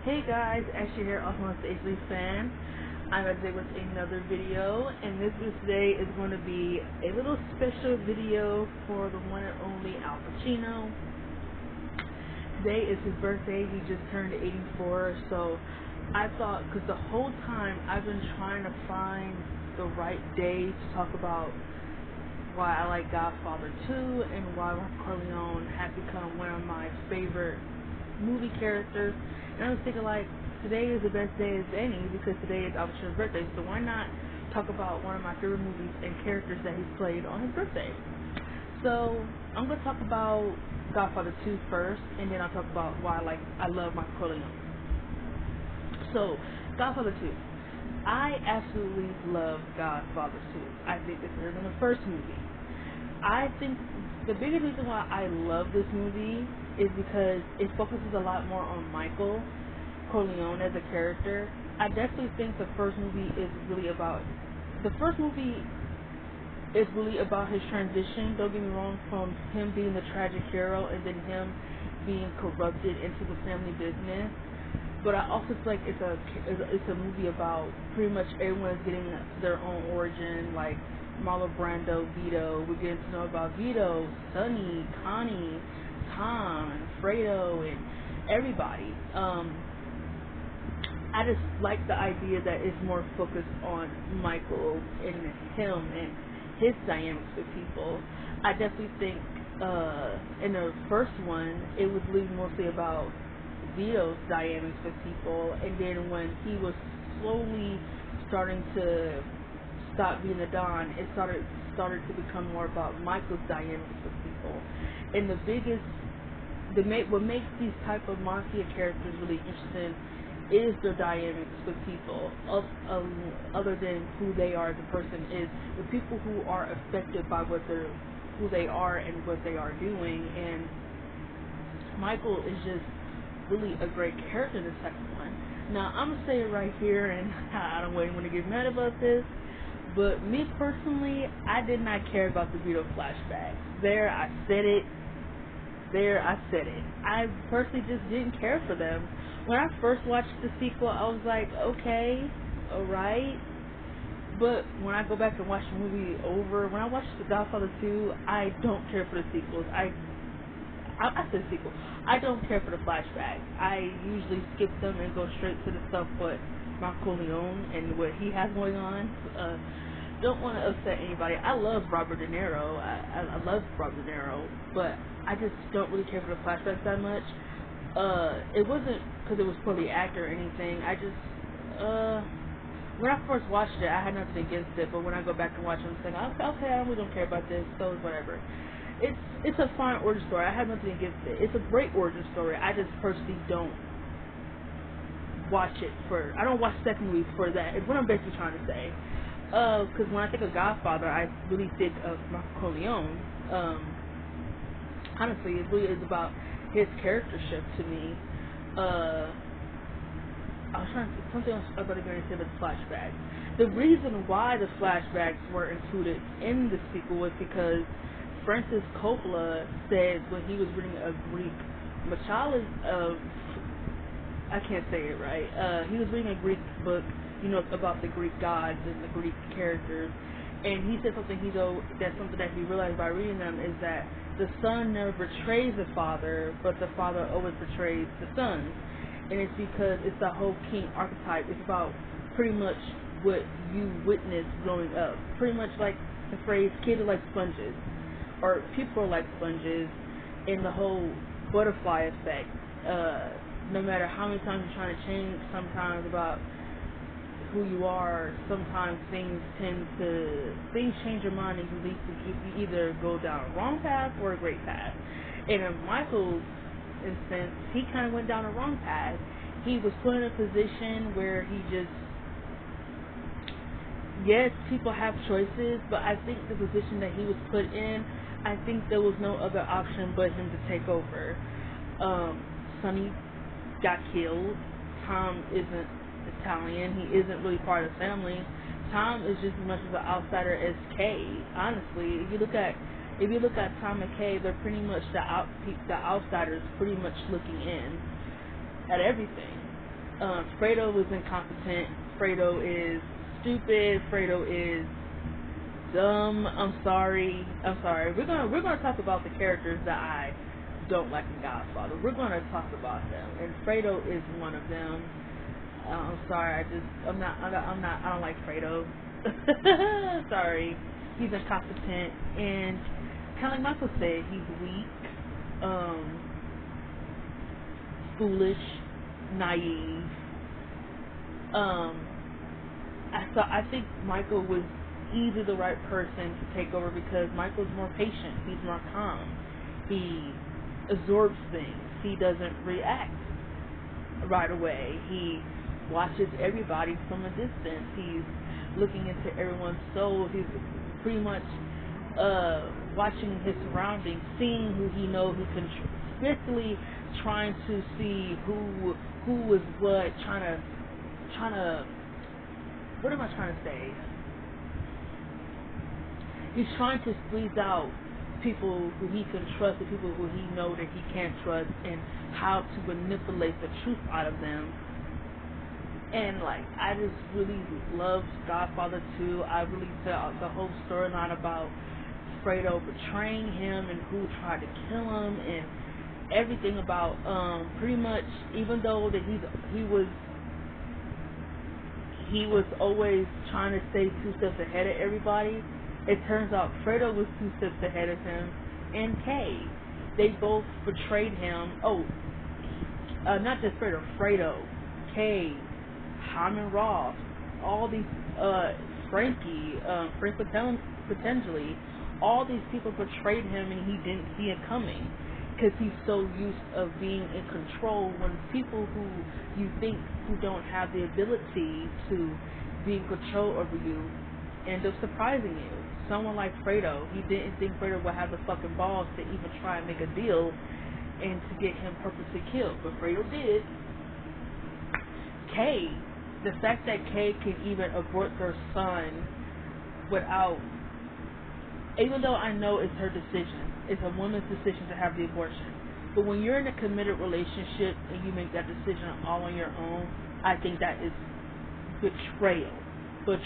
Hey guys, Ashley here, also known as the Ashley fan. I'm today with another video, and this today is going to be a little special video for the one and only Al Pacino. Today is his birthday. He just turned 84, so I thought, because the whole time I've been trying to find the right day to talk about why I like Godfather 2 and why Michael Corleone has become one of my favorite movie characters. And I was thinking, like, today is the best day as any because today is Al Pacino's birthday, so why not talk about one of my favorite movies and characters that he's played on his birthday. So I'm going to talk about Godfather 2 first, and then I'll talk about why I love Michael Corleone. So, Godfather 2. I absolutely love Godfather 2. I think it's better than the first movie. I think the biggest reason why I love this movie is because it focuses a lot more on Michael Corleone as a character. I definitely think the first movie is really about his transition, don't get me wrong, from him being the tragic hero and then him being corrupted into the family business. But I also feel like it's a movie about pretty much everyone's getting their own origin, like Marlon Brando, Vito. We're getting to know about Vito, Sonny, Connie, Tom, and Fredo, and everybody. I just like the idea that it's more focused on Michael and him and his dynamics with people. I definitely think in the first one, it was really mostly about Vito's dynamics with people, and then when he was slowly starting to stop being the Don, it started to become more about Michael's dynamics with people. And what makes these type of mafia characters really interesting is their dynamics with people, other than who they are as a person, is the people who are affected by who they are and what they are doing. And Michael is just really a great character in the second one. Now, I'm going to say it right here, and I don't want anyone to get mad about this, but me personally, I did not care about the Vito flashbacks. I said it. I personally just didn't care for them. When I first watched the sequel, I was like, okay, alright. But when I go back and watch the movie over, when I watch The Godfather 2, I don't care for the sequels. I said sequel. I don't care for the flashbacks. I usually skip them and go straight to the stuff with Michael Corleone and what he has going on. Don't want to upset anybody. I love Robert De Niro. I love Robert De Niro, but I just don't really care for the flashbacks that much. It wasn't because it was poorly acted or anything. I just when I first watched it, I had nothing against it, but when I go back and watch it, I'm saying, okay, I really don't care about this, so it's whatever. It's a fine origin story. I have nothing against it. It's a great origin story. I just personally don't watch it I don't watch the second movie for that. It's what I'm basically trying to say. Because when I think of Godfather, I really think of Michael Corleone. Honestly, it really is about his character shift to me. I was trying to something else about the flashbacks. The reason why the flashbacks were included in the sequel was because Francis Coppola said when he was reading a Greek I can't say it right. He was reading a Greek book, about the Greek gods and the Greek characters, and he said something that's something that he realized by reading them is that the son never betrays the father, but the father always betrays the son. And it's because it's the whole king archetype. It's about pretty much what you witnessed growing up. Pretty much like the phrase, kids are like sponges, or people are like sponges, and the whole butterfly effect. No matter how many times you're trying to change sometimes about who you are, sometimes things change your mind and you either go down a wrong path or a great path. And in Michael's instance, he kind of went down a wrong path. He was put in a position where yes, people have choices, but I think the position that he was put in, I think there was no other option but him to take over. Sonny got killed. Tom isn't Italian. He isn't really part of the family. Tom is just as much of an outsider as Kay. Honestly, if you look at Tom and Kay, they're pretty much the outsiders, pretty much looking in at everything. Fredo was incompetent. Fredo is stupid. Fredo is dumb. I'm sorry. We're gonna talk about the characters that I don't like in Godfather. We're gonna talk about them, and Fredo is one of them. I'm sorry. I don't like Fredo. Sorry. He's incompetent, and kind of like Michael said, he's weak, foolish, naive. I think Michael was either the right person to take over because Michael's more patient. He's more calm. He absorbs things. He doesn't react right away. He watches everybody from a distance. He's looking into everyone's soul. He's pretty much watching his surroundings, seeing who he knows he can, basically trying to see who was what, trying to what am I trying to say? He's trying to squeeze out people who he can trust, the people who he know that he can't trust, and how to manipulate the truth out of them. And like, I just really loved Godfather 2. I really felt the whole storyline about Fredo betraying him and who tried to kill him, and everything about pretty much, even though that he was always trying to stay 2 steps ahead of everybody. It turns out Fredo was 2 steps ahead of him, and Kay. They both betrayed him. Not just Fredo, Kay, Hyman Roth, all these, Frankie, Frank potentially, all these people betrayed him, and he didn't see it coming. Because he's so used of being in control, when people who you think who don't have the ability to be in control over you end up surprising you. Someone like Fredo, he didn't think Fredo would have the fucking balls to even try and make a deal and to get him purposely killed, but Fredo did. Kay, the fact that Kay can even abort her son without, even though I know it's her decision, it's a woman's decision to have the abortion. But when you're in a committed relationship and you make that decision all on your own, I think that is betrayal. When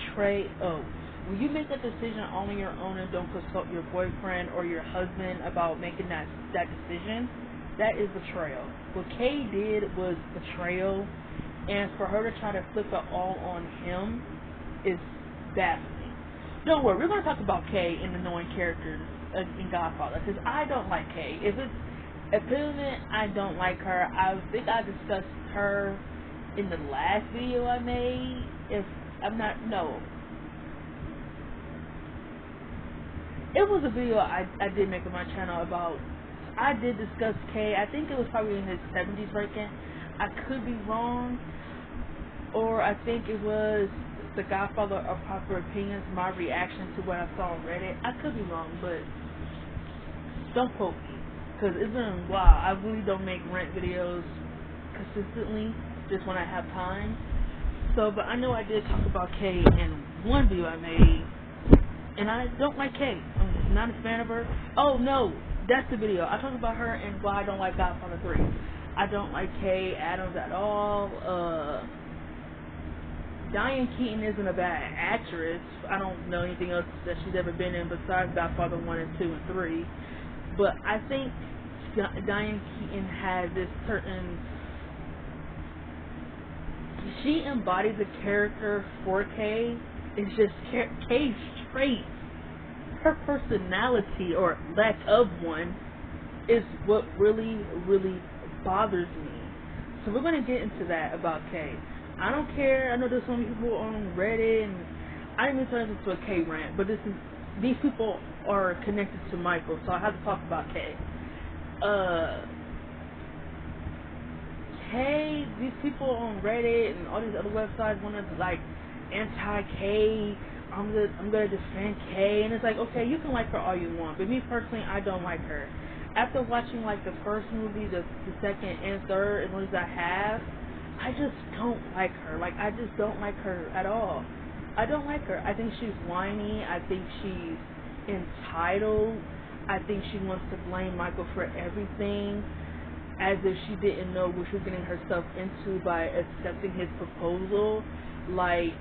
you make that decision all on your own and don't consult your boyfriend or your husband about making that decision, that is betrayal. What Kay did was betrayal, and for her to try to flip it all on him is baffling. Don't worry, we're going to talk about Kay and the annoying characters in Godfather, because I don't like Kay. If it's equivalent, I don't like her. I think I discussed her in the last video I made. If I'm not, no. It was a video I did make on my channel about, I did discuss Kay. I think it was probably in his 70s ranking. I could be wrong, or I think it was The Godfather of Popular Opinions, my reaction to what I saw on Reddit. I could be wrong, but don't quote me, because it's been a while. I really don't make rant videos consistently, just when I have time. So, but I know I did talk about Kay in one video I made, and I don't like Kay. I'm not a fan of her. Oh no, that's the video. I talked about her and why I don't like Godfather 3. I don't like Kay Adams at all. Diane Keaton isn't a bad actress. I don't know anything else that she's ever been in besides Godfather 1 and 2 and 3. But I think Diane Keaton has this certain, she embodies a character for Kay. It's just Kay's traits, her personality or lack of one, is what really, really bothers me. So we're going to get into that about Kay. I don't care. I know there's so many people on Reddit, and I didn't even turn this into a Kay rant, but these people are connected to Michael, so I have to talk about Kay. Kay, these people on Reddit and all these other websites want to like anti-Kay. I'm gonna defend Kay, and it's like, okay, you can like her all you want, but me personally, I don't like her. After watching like the first movie, the second and third, as long as I have, I just don't like her. Like, I just don't like her at all. I don't like her. I think she's whiny. I think she's entitled. I think she wants to blame Michael for everything. as if she didn't know what she was getting herself into by accepting his proposal. Like,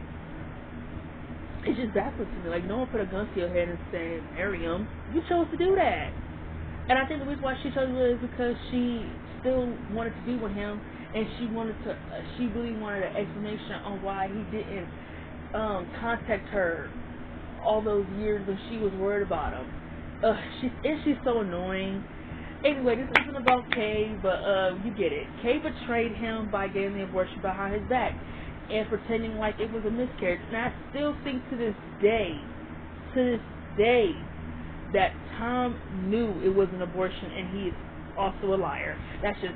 it's just baffling to me. Like, no one put a gun to your head and said, marry him. You chose to do that. And I think the reason why she chose to do it is because she still wanted to be with him, and she really wanted an explanation on why he didn't contact her all those years when she was worried about him. She's so annoying. Anyway, this isn't about Kay, but you get it. Kay betrayed him by getting the abortion behind his back and pretending like it was a miscarriage. And I still think to this day, that Tom knew it was an abortion, and he is also a liar. That's just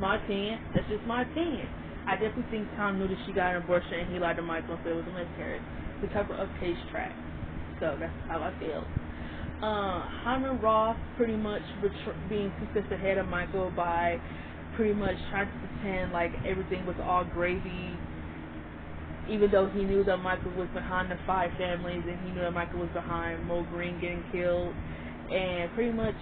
my opinion. That's just my opinion. I definitely think Tom knew that she got an abortion, and he lied to Michael and said it was a miscarriage to cover up Kay's tracks. So that's how I feel. Hyman Roth pretty much being 2 steps ahead of Michael by pretty much trying to pretend like everything was all gravy, even though he knew that Michael was behind the 5 families, and he knew that Michael was behind Mo Green getting killed, and pretty much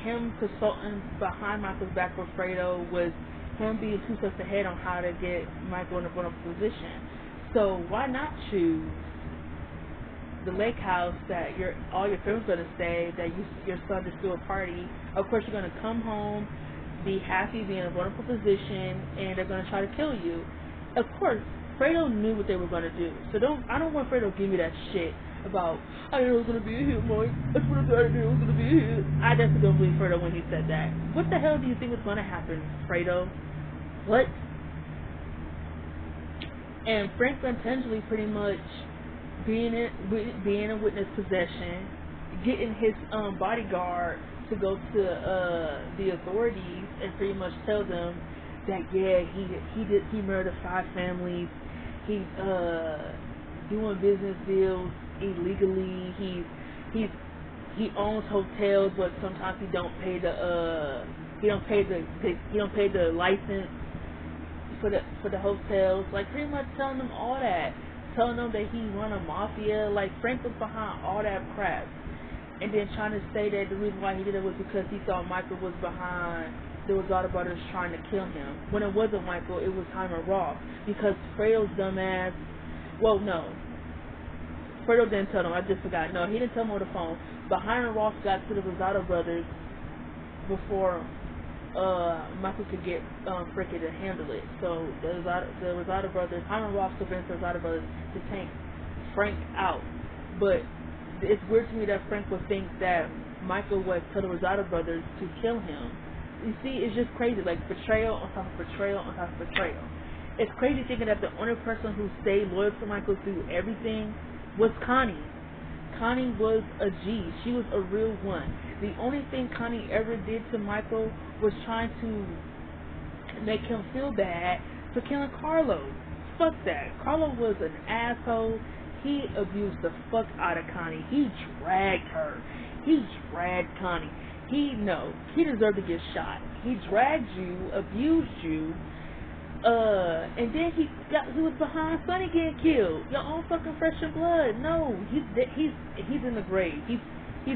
him consulting behind Michael's back with Fredo was him being 2 steps ahead on how to get Michael in a vulnerable position. So why not choose the lake house that all your family's going to stay, that your son just threw a party? Of course, you're going to come home, be happy, be in a vulnerable position, and they're going to try to kill you. Of course, Fredo knew what they were going to do. So I don't want Fredo to give me that shit about, I didn't know it was going to be a hit, Mike. I swear to God, I didn't know it was going to be a hit. I definitely don't believe Fredo when he said that. What the hell do you think was going to happen, Fredo? What? And Franklin Tinsley pretty much being in witness possession, getting his bodyguard to go to the authorities and pretty much tell them that he murdered 5 families. He's doing business deals illegally. He owns hotels, but sometimes he don't pay the license for the hotels. Like, pretty much telling them all that, telling them that he run a mafia. Like, Frank was behind all that crap, and then trying to say that the reason why he did it was because he thought Michael was behind the Rosado brothers trying to kill him, when it wasn't Michael, it was Hyman Roth, because Fredo's dumbass, well, no, Fredo didn't tell him, I just forgot, no, he didn't tell him over the phone, but Hyman Roth got to the Rosado brothers before Michael could get Fricky to handle it. So the Rosado brothers, Hyman Roth convinced the Rosado brothers to take Frank out, but it's weird to me that Frank would think that Michael would tell the Rosado brothers to kill him. You see, it's just crazy, like betrayal on top of betrayal on top of betrayal. It's crazy thinking that the only person who stayed loyal to Michael through everything was Connie. Connie was a G. She was a real one. The only thing Connie ever did to Michael was trying to make him feel bad for killing Carlo. Fuck that. Carlo was an asshole. He abused the fuck out of Connie. He dragged her. He dragged Connie. He deserved to get shot. He dragged you, abused you, and then he was behind Sonny getting killed. Your own fucking flesh and blood. No, he's in the grave. He's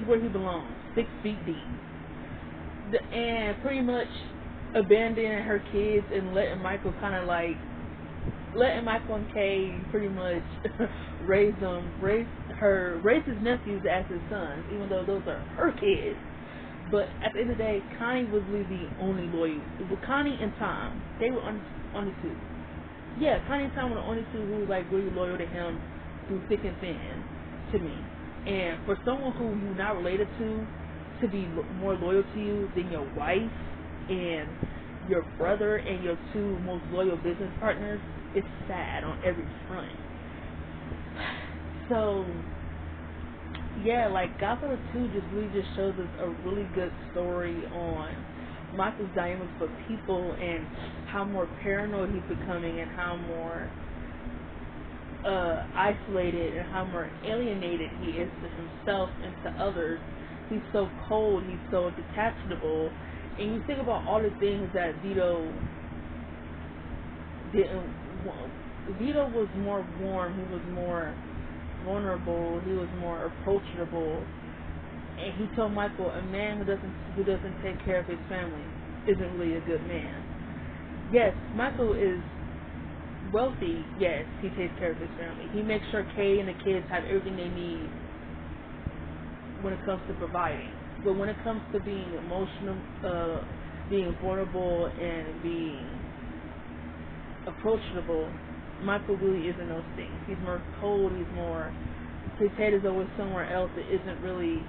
where he belongs, 6 feet deep. And pretty much abandoning her kids and letting Michael and Kay pretty much raise his nephews as his sons, even though those are her kids. But at the end of the day, Connie was really the only loyal. Connie and Tom, they were only 2. Yeah, Connie and Tom were the only 2 who were like really loyal to him through thick and thin, to me. And for someone who you're not related to be more loyal to you than your wife and your brother and your 2 most loyal business partners, it's sad on every front. So yeah, like Godfather 2 really shows us a really good story on Michael's dynamics with people and how more paranoid he's becoming and how more isolated and how more alienated he is to himself and to others. He's so cold, he's so detachable, and you think about all the things that Vito didn't want. Vito was more warm, he was more vulnerable, he was more approachable, and he told Michael, a man who doesn't take care of his family isn't really a good man. Yes, Michael is wealthy. Yes, he takes care of his family. He makes sure Kay and the kids have everything they need when it comes to providing. But when it comes to being emotional, being vulnerable, and being approachable, Michael really isn't those things. He's more cold. He's more. His head is always somewhere else. It isn't really.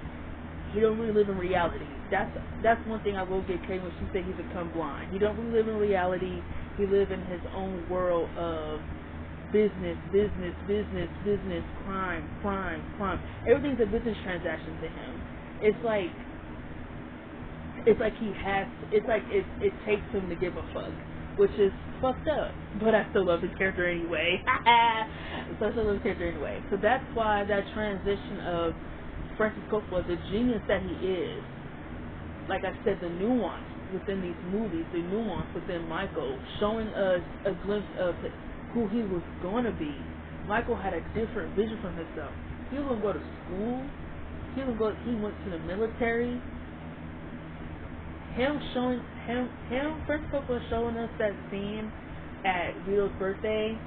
He don't really live in reality. That's one thing I will get Kay when she said he's become blind. He don't really live in reality. He lives in his own world of business, crime. Everything's a business transaction to him. It's like he has. It's like it takes him to give a fuck, which is fucked up. But I still love his character anyway. So I still love his character anyway. So that's why that transition of Francis Coppola, the genius that he is, like I said, the nuance within these movies, the nuance within Michael, showing us a glimpse of who he was going to be. Michael had a different vision from himself. He was going to go to school. He went to the military. Francis Coppola showing us that scene at Vito's birthday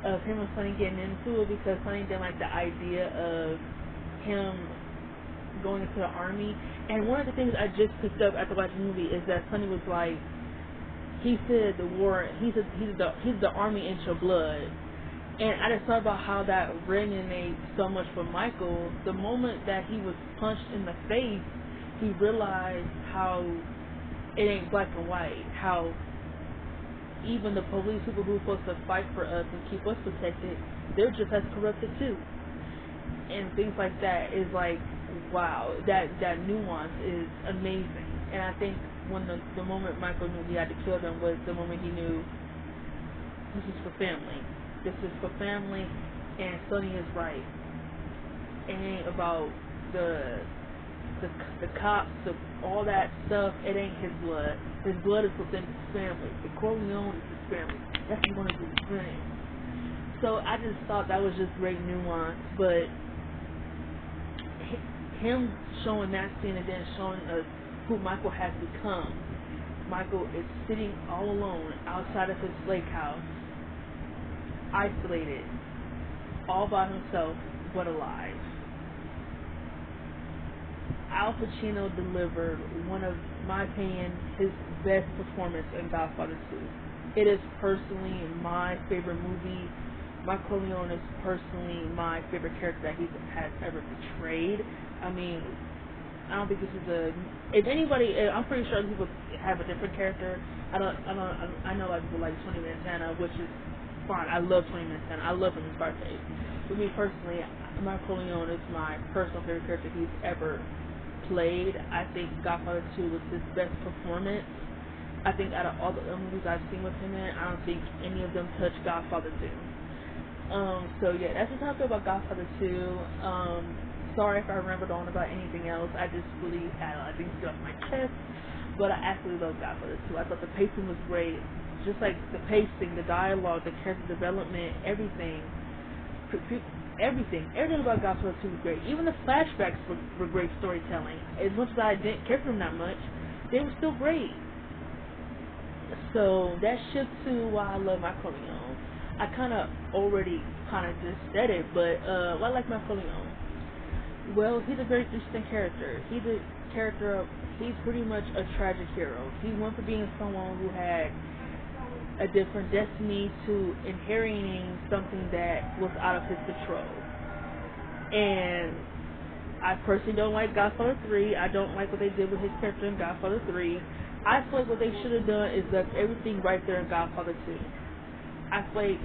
of him and Sonny getting into it because Sonny didn't like the idea of him going into the army. And one of the things I just picked up after watching the movie is that Sonny was like, he said the war, he's the army in your blood. And I just thought about how that resonates so much for Michael. The moment that he was punched in the face, he realized how it ain't black and white, how even the police people who are supposed to fight for us and keep us protected, they're just as corrupted too. And things like that is like, wow, that nuance is amazing. And I think when the moment Michael knew he had to kill them was the moment he knew this is for family. This is for family, and Sonny is right. It ain't about the cops, all that stuff. It ain't his blood. His blood is within his family. The Corleone is his family. That's one of his friends. So I just thought that was just great nuance. But him showing that scene and then showing us who Michael has become. Michael is sitting all alone outside of his lake house, isolated, all by himself, but alive. Al Pacino delivered one of, in my opinion, his best performance in Godfather 2. It is personally my favorite movie. Michael Corleone is personally my favorite character that he has ever portrayed. I mean, I don't think this is if anybody, I'm pretty sure people have a different character. I know a lot of people like Tony Montana, which is fine. I love Tony Montana. I love him in Scarface. For me personally, Michael Corleone is my personal favorite character he's ever played. I think Godfather 2 was his best performance. I think out of all the movies I've seen with him in, I don't think any of them touched Godfather 2. So yeah, that's just how I feel about Godfather 2. Sorry if I rambled on about anything else. I just really had a lot of things to get off my chest. But I absolutely love Godfather 2. I thought the pacing was great. Just like the pacing, the dialogue, the character development, everything about Godfather 2 was great. Even the flashbacks were great storytelling. As much as I didn't care for them that much, they were still great. So that shifts to why I love Michael Corleone. I already just said it, but why I like Michael Corleone? Well, he's a very interesting character. He's pretty much a tragic hero. He went from being someone who had a different destiny to inheriting something that was out of his control. And I personally don't like Godfather 3. I don't like what they did with his character in Godfather 3. I feel like what they should have done is left everything right there in Godfather 2. I feel like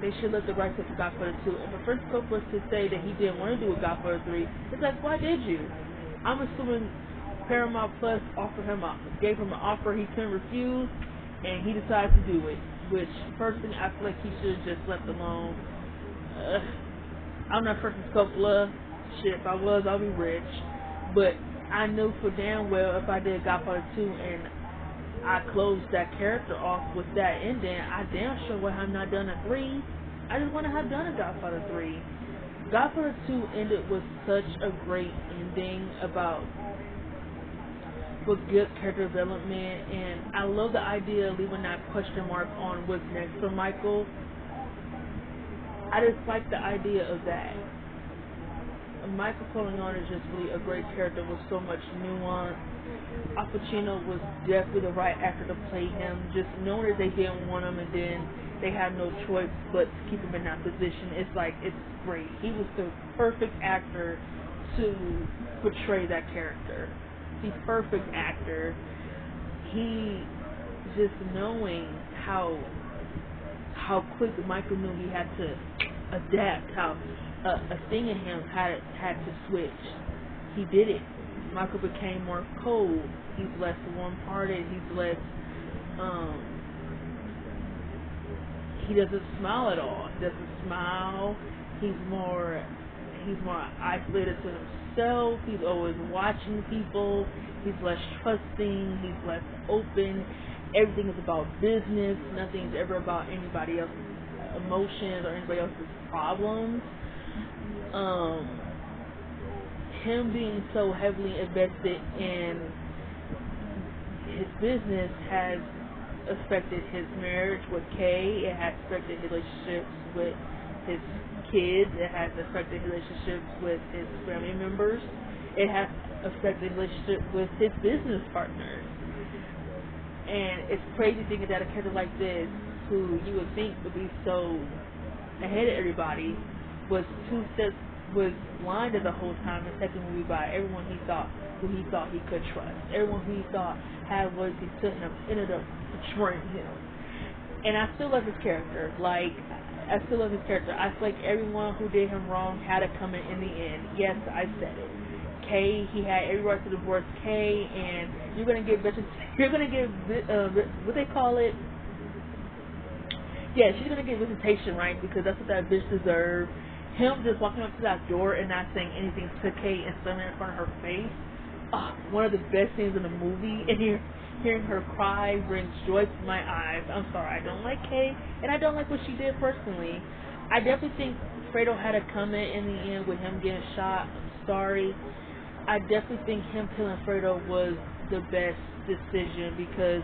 they should let the rights up to Godfather 2. And for Francis Coppola to say that he didn't want to do a Godfather 3, it's like, why did you? I'm assuming Paramount Plus gave him an offer he couldn't refuse, and he decided to do it. Which, personally, I feel like he should have just left alone. I'm not Francis Coppola. Shit, if I was, I'll be rich. But I knew for damn well if I did Godfather 2 and I closed that character off with that ending, I damn sure would have not done a 3. I just want to have done a Godfather 3. Godfather 2 ended with such a great ending about with good character development, and I love the idea of leaving that question mark on what's next for Michael. I just like the idea of that. Michael Corleone is just really a great character with so much nuance. Al Pacino was definitely the right actor to play him. Just knowing that they didn't want him and then they had no choice but to keep him in that position, it's like, it's great. He was the perfect actor to portray that character. The perfect actor. He just knowing how quick Michael knew he had to adapt, how a thing in him had to switch. He did it. Michael became more cold. He's less warm-hearted. He's less. He doesn't smile at all. He doesn't smile. He's more isolated to himself. He's always watching people. He's less trusting. He's less open. Everything is about business. Nothing's ever about anybody else's emotions or anybody else's problems. Him being so heavily invested in his business has affected his marriage with Kay. It has affected his relationships with his kids. It has affected his relationships with his family members. It has affected his relationship with his business partners. And it's crazy thinking that a character like this, who you would think would be so ahead of everybody, was blinded the whole time and taken away by everyone who he thought he could trust. Everyone who he thought had what he took him ended up betraying him. And I still love his character. I still love his character. I feel like everyone who did him wrong had to come in the end. Yes, I said it. Kay, he had every right to divorce Kay, and you're gonna get what they call it. Yeah, she's gonna get visitation, right? Because that's what that bitch deserved. Him just walking up to that door and not saying anything to Kay and slamming in front of her face. One of the best scenes in the movie. And hearing her cry brings joy to my eyes. I'm sorry, I don't like Kay, and I don't like what she did personally. I definitely think Fredo had to come in the end with him getting shot. I'm sorry. I definitely think him killing Fredo was the best decision because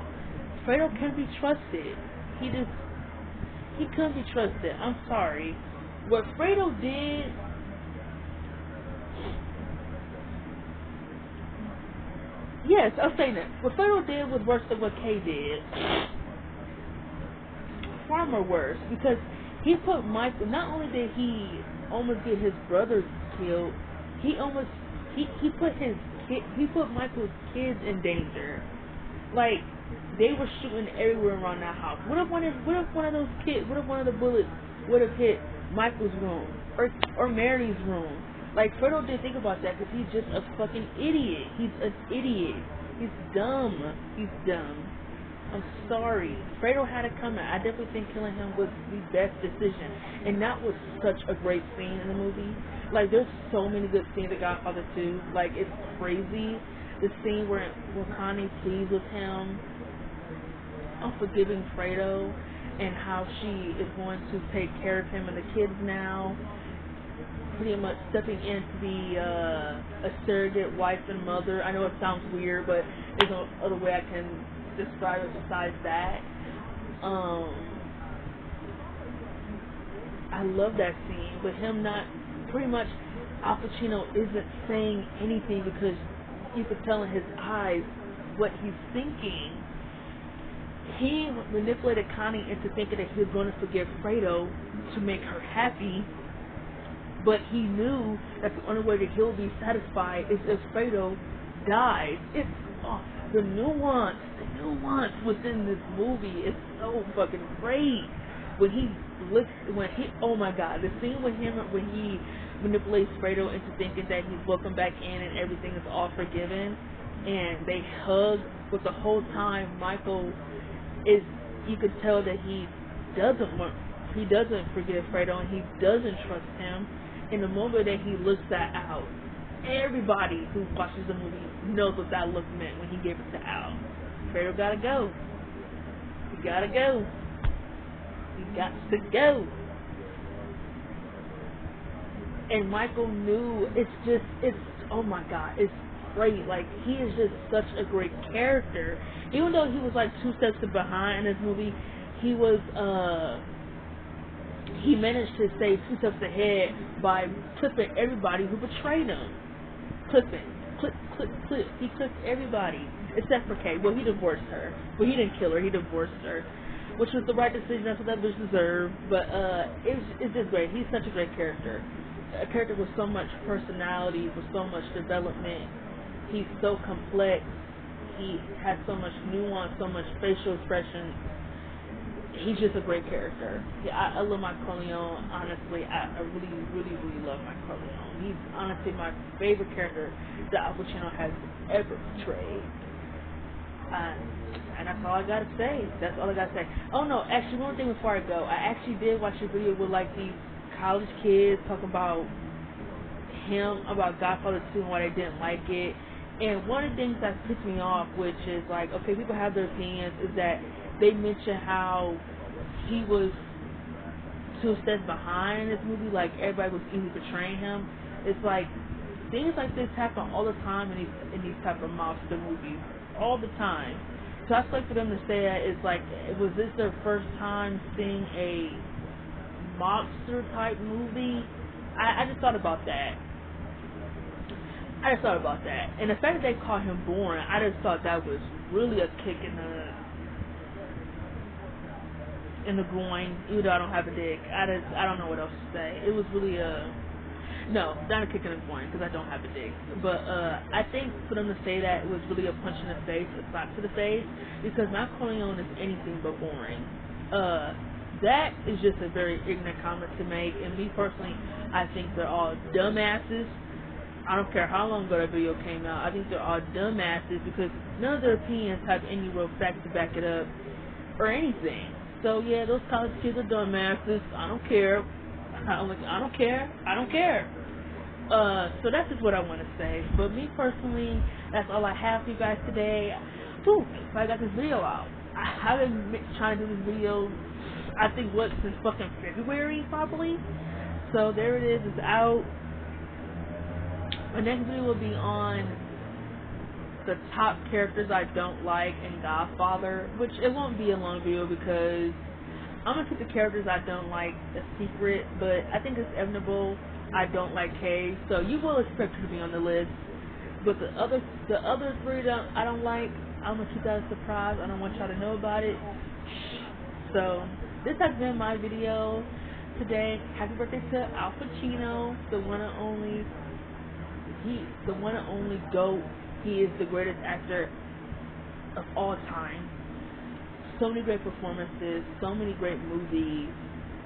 Fredo can't be trusted. He couldn't be trusted. I'm sorry. What Fredo did, yes, I'm saying that. What Fredo did was worse than what Kay did. Far more worse, because he put Michael, not only did he almost get his brothers killed, he put Michael's kids in danger. Like, they were shooting everywhere around that house. What if one of the bullets would have hit Michael's room or Mary's room? Like, Fredo didn't think about that because he's just a fucking idiot. He's an idiot. He's dumb. I'm sorry. Fredo had to come out. I definitely think killing him was the best decision. And that was such a great scene in the movie. Like, there's so many good scenes in Godfather 2. Like, it's crazy. The scene where Connie pleads with him on forgiving Fredo and how she is going to take care of him and the kids now. Pretty much stepping in to be a surrogate wife and mother. I know it sounds weird, but there's no other way I can describe it besides that. I love that scene, but him not, pretty much Al Pacino isn't saying anything because you could tell in his eyes what he's thinking. He manipulated Connie into thinking that he was going to forgive Fredo to make her happy, but he knew that the only way that he'll be satisfied is if Fredo dies. It's the nuance within this movie is so fucking great. Oh my god, the scene with him when he manipulates Fredo into thinking that he's welcome back in and everything is all forgiven, and they hug, but the whole time Michael you could tell that he doesn't forgive Fredo and he doesn't trust him. In the moment that he looks that out, everybody who watches the movie knows what that look meant when he gave it to Al. Fredo gotta go. He gotta go. He got to go. And Michael knew, oh my god, great. Like, he is just such a great character. Even though he was like 2 steps behind in this movie, he was he managed to stay 2 steps ahead by clipping everybody who betrayed him. Clipping. Clip. He clipped everybody except for Kay. Well, he divorced her. Well, he didn't kill her. He divorced her, which was the right decision. That's what that bitch deserved. But it's just great. He's such a great character. A character with so much personality, with so much development. He's so complex. He has so much nuance, so much facial expression. He's just a great character. Yeah, I love Michael Corleone. Honestly, I really love Michael Corleone. He's honestly my favorite character that Al Pacino has ever portrayed. And that's all I gotta say. That's all I gotta say. Oh no, actually, one thing before I go, I actually did watch a video with like these college kids talking about him, about Godfather 2 and why they didn't like it. And one of the things that pissed me off, which is like, okay, people have their opinions, is that they mention how he was 2 steps behind in this movie, like everybody was easily betraying him. It's like things like this happen all the time in these type of mobster movies, all the time. So I feel like for them to say that, it's like, was this their first time seeing a mobster type movie? I just thought about that. And the fact that they called him boring, I just thought that was really a kick in the groin. Even though I don't have a dick, I don't know what else to say. It was really no, not a kick in the groin because I don't have a dick. But I think for them to say that, it was really a punch in the face, a slap to the face, because Michael Corleone is anything but boring. That is just a very ignorant comment to make, and me personally, I think they're all dumbasses. I don't care how long ago that video came out. I think they're all dumbasses because none of their opinions have any real facts to back it up or anything. So yeah, those college kids are dumbasses. I don't care. I don't care. So that's just what I want to say. But me personally, that's all I have for you guys today. Whew, I got this video out. I've been trying to do this video, I think, since fucking February, probably. So there it is. It's out. My next video will be on the top characters I don't like in Godfather, which it won't be a long video because I'm going to keep the characters I don't like a secret, but I think it's inevitable I don't like Kay, so you will expect her to be on the list. But the other three that I don't like, I'm going to keep that a surprise. I don't want y'all to know about it. So this has been my video today. Happy birthday to Al Pacino, the one and only GOAT. He is the greatest actor of all time. So many great performances, so many great movies.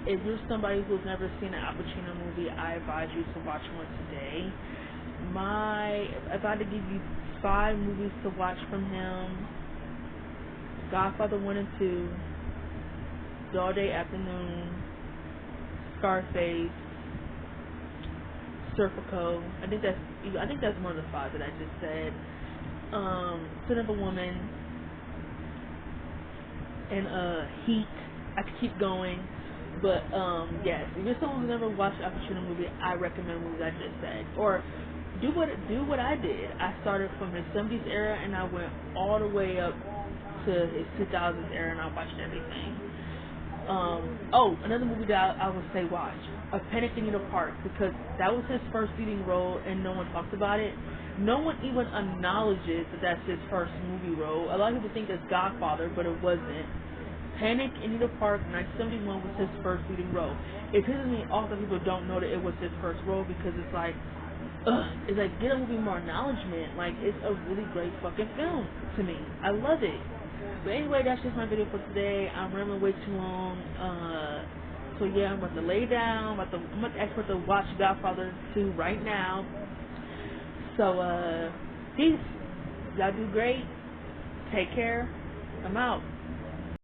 If you're somebody who's never seen an Al Pacino movie, I advise you to watch one today. If I had to give you 5 movies to watch from him: Godfather 1 and 2, Dog Day Afternoon, Scarface, Serpico. I think that's one of the 5 that I just said. Son of a Woman and Heat. I could keep going, but yes, if you're someone who's never watched an Al Pacino movie, I recommend movies I just said. Or do what I did. I started from his 70s era and I went all the way up to his 2000s era and I watched everything. Another movie that I would say watch, A Panic in Needle Park, because that was his first leading role and no one talks about it. No one even acknowledges that that's his first movie role. A lot of people think it's Godfather, but it wasn't. Panic in Needle Park, 1971, was his first leading role. It pisses me off that people don't know that it was his first role, because it's like, get a movie more acknowledgement. Like, it's a really great fucking film to me. I love it. But anyway, that's just my video for today. I'm running way too long. So yeah, I'm about to lay down. I'm about to actually watch Godfather 2 right now. So peace. Y'all do great. Take care. I'm out.